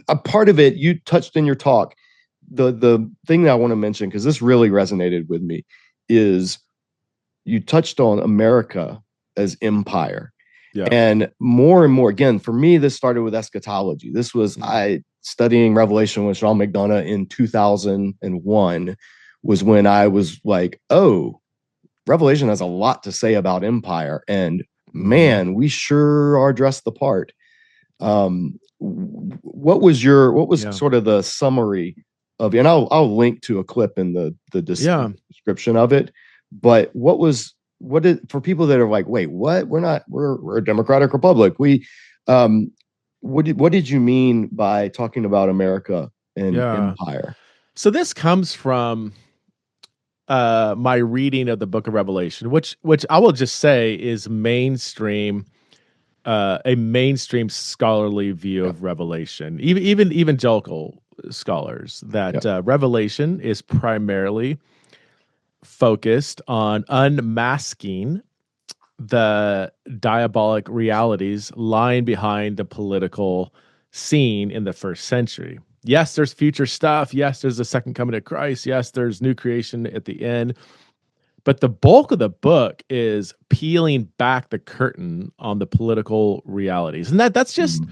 A part of it you touched in your talk. The thing that I want to mention, because this really resonated with me, is you touched on America as empire. Yeah. And more, again, for me, this started with eschatology. This was I studying Revelation with Sean McDonough in 2001 was when I was like, oh, Revelation has a lot to say about empire. And man, we sure are dressed the part. What was sort of the summary of, and I'll link to a clip in the description of it. But what did, for people that are like, wait, what? We're a democratic republic. What did you mean by talking about America and empire? So this comes from my reading of the book of Revelation, which I will just say is mainstream, a mainstream scholarly view of Revelation, even evangelical scholars, that Revelation is primarily focused on unmasking the diabolic realities lying behind the political scene in the first century. Yes, there's future stuff. Yes, there's the second coming of Christ. Yes, there's new creation at the end. But the bulk of the book is peeling back the curtain on the political realities. And that's just,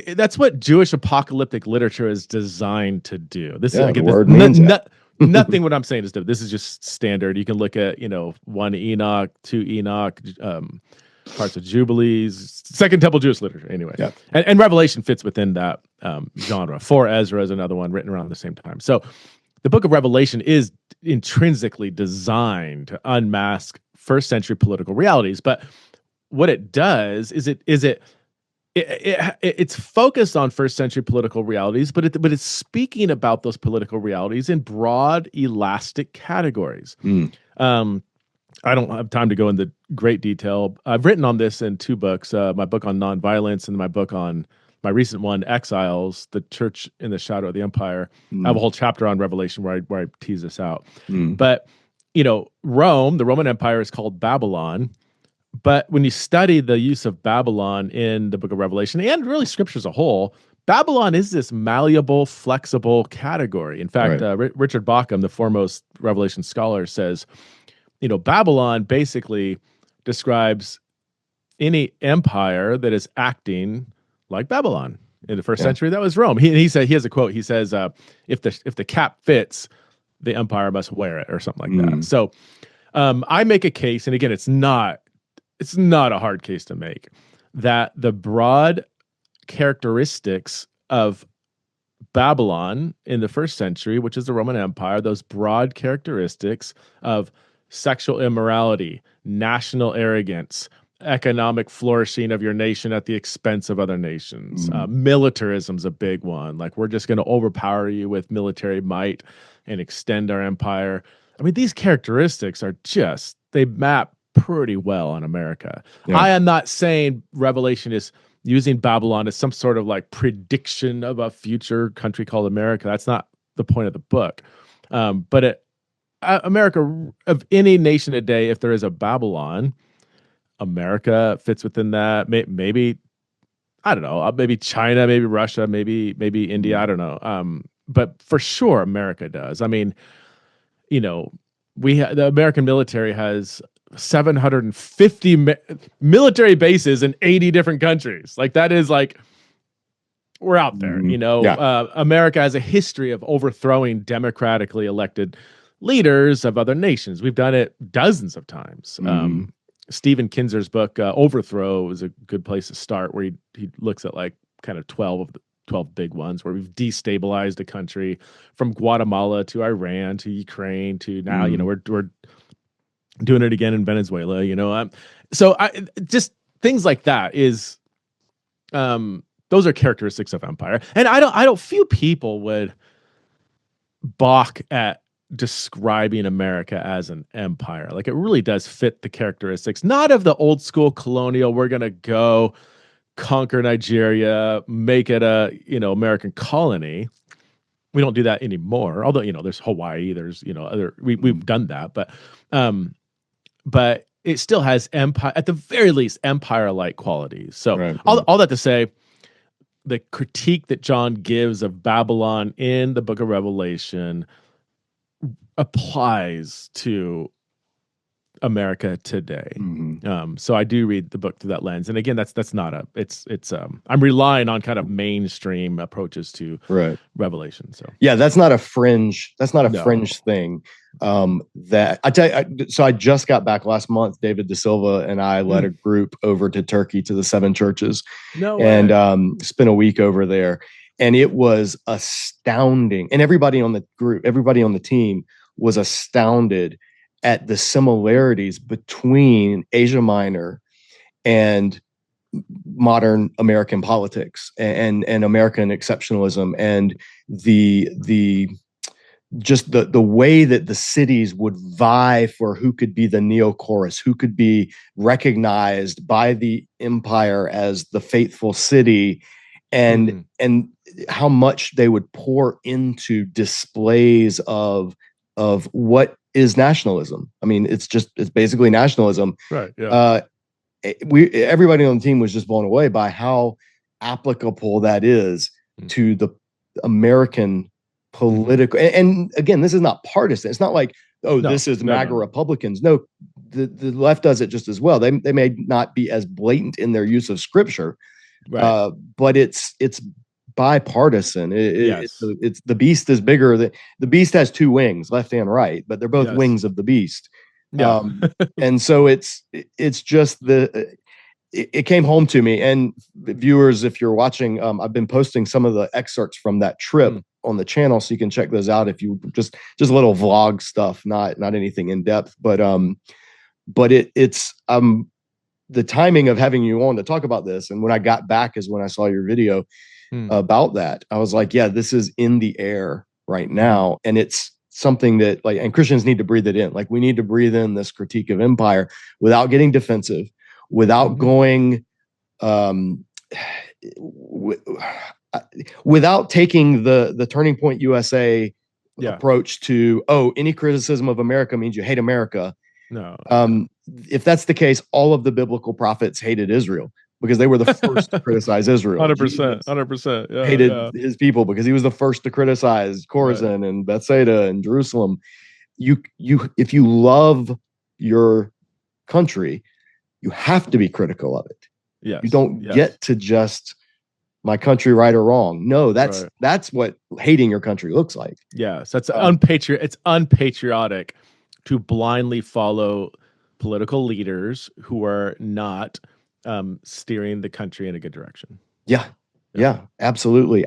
that's what Jewish apocalyptic literature is designed to do. This is again, nothing what I'm saying is different. This is just standard. You can look at, 1 Enoch, 2 Enoch, parts of Jubilees, Second Temple Jewish literature. Anyway, and Revelation fits within that genre. 4 Ezra is another one written around the same time. So the book of Revelation is intrinsically designed to unmask first century political realities. But what it does is it's focused on first century political realities, but it's speaking about those political realities in broad, elastic categories. I don't have time to go into great detail. I've written on this in 2 books, my book on nonviolence and my recent one, Exiles, the Church in the Shadow of the Empire. I have a whole chapter on Revelation where I tease this out. But, Rome, the Roman Empire, is called Babylon. But when you study the use of Babylon in the book of Revelation, and really scripture as a whole, Babylon is this malleable, flexible category. In fact, Richard Bauckham, the foremost Revelation scholar, says, Babylon basically describes any empire that is acting like Babylon. In the first century, that was Rome. He said, he has a quote. He says, if the cap fits, the empire must wear it, or something like that. So I make a case, and again, it's not a hard case to make, that the broad characteristics of Babylon in the first century, which is the Roman Empire, those broad characteristics of sexual immorality, national arrogance, economic flourishing of your nation at the expense of other nations. Militarism's a big one. Like, we're just going to overpower you with military might and extend our empire. I mean, these characteristics are they map pretty well on America. I am not saying Revelation is using Babylon as some sort of like prediction of a future country called America. That's not the point of the book. But America, of any nation today, if there is a Babylon, America fits within that. Maybe, I don't know, maybe China, maybe Russia, maybe India, I don't know. But for sure, America does. I mean, the American military has 750 military bases in 80 different countries. Like, that is like, we're out there, America has a history of overthrowing democratically elected leaders of other nations. We've done it dozens of times. Stephen Kinzer's book, Overthrow, is a good place to start, where he looks at like kind of 12 of the 12 big ones, where we've destabilized a country from Guatemala to Iran to Ukraine to now, we're doing it again in Venezuela, so just things like that is, those are characteristics of empire. And I don't few people would balk at describing America as an empire. Like, it really does fit the characteristics, not of the old school colonial, we're going to go conquer Nigeria, make it a, American colony. We don't do that anymore. Although, there's Hawaii, there's, we've done that, but it still has empire, at the very least, empire-like qualities. So all that to say, the critique that John gives of Babylon in the book of Revelation applies to America today. So I do read the book through that lens. And again, that's not a, it's I'm relying on kind of mainstream approaches to Revelation. So yeah, that's not a fringe thing. That I tell you, so I just got back last month. David De Silva and I led a group over to Turkey to the 7 churches and spent a week over there. And it was astounding. And everybody on the team was astounded at the similarities between Asia Minor and modern American politics and American exceptionalism, and the way that the cities would vie for who could be the Neochorus, who could be recognized by the empire as the faithful city, and how much they would pour into displays of what is nationalism. I mean, it's basically nationalism. Right. Yeah. Everybody on the team was just blown away by how applicable that is to the American political. And again, this is not partisan. It's not like, this is MAGA Republicans. No, the left does it just as well. They may not be as blatant in their use of scripture, but it's bipartisan. It's the beast is bigger. The beast has 2 wings, left and right, but they're both wings of the beast. And so it's just it came home to me. And viewers, if you're watching, I've been posting some of the excerpts from that trip on the channel, so you can check those out if you just a little vlog stuff, not anything in depth, but it's the timing of having you on to talk about this. And when I got back is when I saw your video about that. I was like, yeah, this is in the air right now. And it's something that and Christians need to breathe it in. Like, we need to breathe in this critique of empire without getting defensive, without going, without taking the Turning Point USA approach to, any criticism of America means you hate America. No. If that's the case, all of the biblical prophets hated Israel because they were the first to criticize Israel. 100%. Yeah, hated his people because he was the first to criticize Chorazin and Bethsaida and Jerusalem. If you love your country, you have to be critical of it. Yes. You don't get to just my country right or wrong. No, that's what hating your country looks like. Yes, that's it's unpatriotic to blindly follow political leaders who are not steering the country in a good direction. Yeah, absolutely.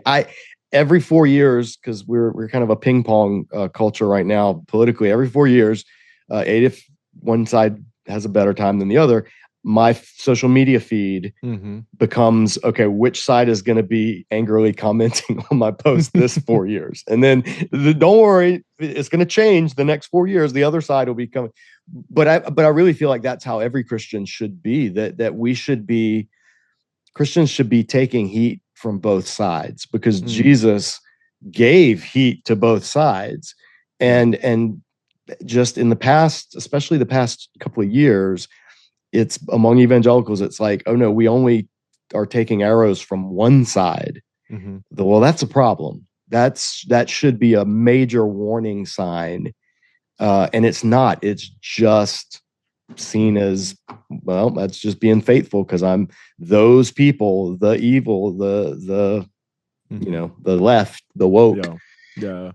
Every 4 years, because we're kind of a ping pong culture right now politically. Every 4 years, if one side has a better time than the other, my social media feed becomes, okay, which side is going to be angrily commenting on my post this 4 years? And then don't worry, it's going to change the next 4 years. The other side will be coming. But I really feel like that's how every Christian should be, that Christians should be taking heat from both sides, because Jesus gave heat to both sides. And just in the past, especially the past couple of years, it's among evangelicals, it's like, oh no, we only are taking arrows from one side. Well, that's a problem. That should be a major warning sign. And it's not. It's just seen as, well, that's just being faithful because I'm those people, the evil, the the left, the woke. Yeah.